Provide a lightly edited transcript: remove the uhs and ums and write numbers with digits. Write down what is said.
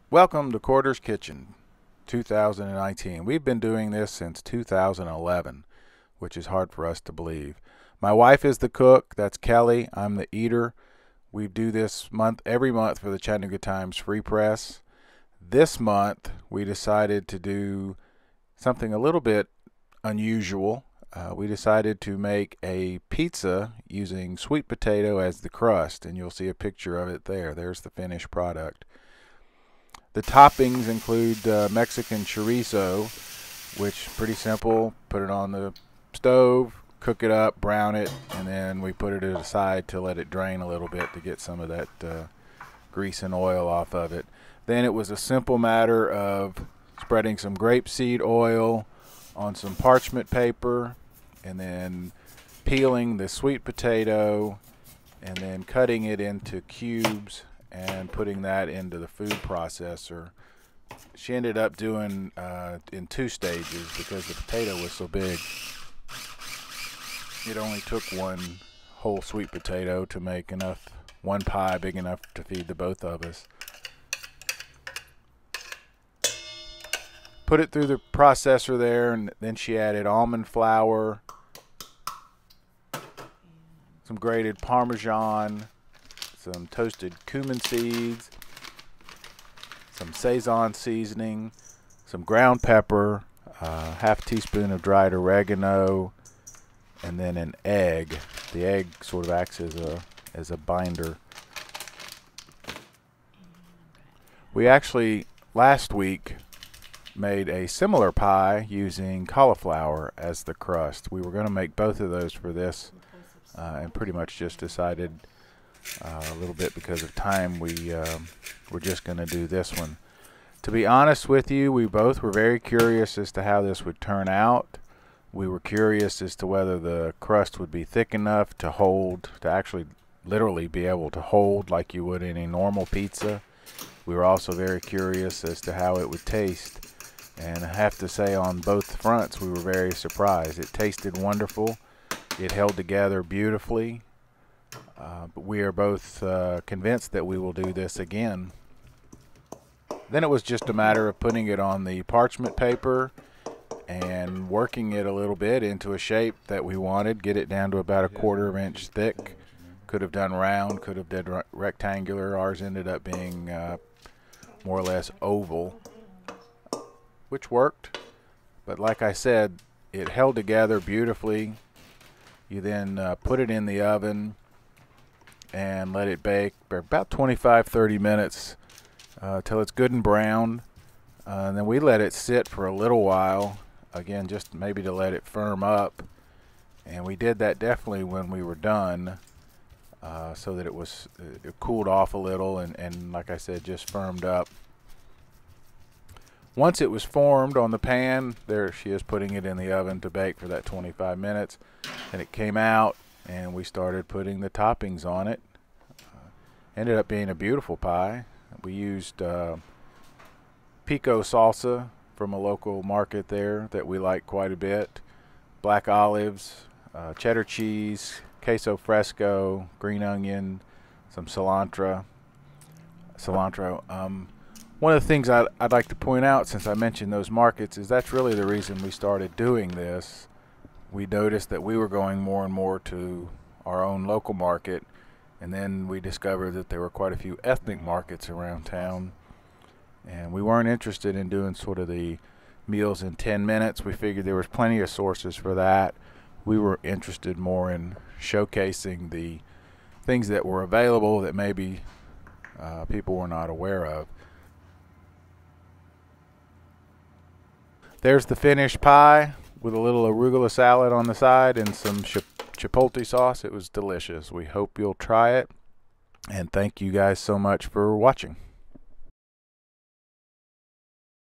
Welcome to Quarters Kitchen 2019. We've been doing this since 2011, which is hard for us to believe. My wife is the cook, that's Kelly. I'm the eater. We do this every month for the Chattanooga Times Free Press. This month we decided to do something a little bit unusual. We decided to make a pizza using sweet potato as the crust, and you'll see a picture of it there. There's the finished product. The toppings include Mexican chorizo, which is pretty simple. Put it on the stove, cook it up, brown it, and then we put it aside to let it drain a little bit to get some of that grease and oil off of it. Then it was a simple matter of spreading some grapeseed oil on some parchment paper, and then peeling the sweet potato, and then cutting it into cubes and putting that into the food processor. She ended up doing in 2 stages because the potato was so big. It only took one whole sweet potato to make one pie big enough to feed the both of us. Put it through the processor there, and then she added almond flour, some grated Parmesan, some toasted cumin seeds, some Sazon seasoning, some ground pepper, half teaspoon of dried oregano, and then an egg. The egg sort of acts as a binder. We actually last week made a similar pie using cauliflower as the crust. We were going to make both of those for this, and pretty much just decided a little bit because of time we're just going to do this one. To be honest with you, we both were very curious as to how this would turn out. We were curious as to whether the crust would be thick enough to actually literally be able to hold like you would in a normal pizza. We were also very curious as to how it would taste, and I have to say on both fronts we were very surprised. It tasted wonderful. It held together beautifully. But we are both convinced that we will do this again. Then it was just a matter of putting it on the parchment paper and working it a little bit into a shape that we wanted. Get it down to about 1/4 inch thick. Could have done round, could have done rectangular. Ours ended up being more or less oval, which worked. But like I said, it held together beautifully. You then put it in the oven and let it bake for about 25-30 minutes till it's good and brown. And then we let it sit for a little while, again just maybe to let it firm up, and we did that definitely when we were done, so that it cooled off a little and like I said, just firmed up. Once it was formed on the pan, there she is putting it in the oven to bake for that 25 minutes, and it came out and we started putting the toppings on it. Ended up being a beautiful pie. We used pico salsa from a local market there that we like quite a bit, black olives, cheddar cheese, queso fresco, green onion, some cilantro. One of the things I'd like to point out, since I mentioned those markets, is that's really the reason we started doing this. We noticed that we were going more and more to our own local market, and then we discovered that there were quite a few ethnic markets around town, and we weren't interested in doing sort of the meals in 10 minutes. We figured there was plenty of sources for that. We were interested more in showcasing the things that were available that maybe people were not aware of. There's the finished pie with a little arugula salad on the side and some chipotle sauce. It was delicious. We hope you'll try it, and thank you guys so much for watching.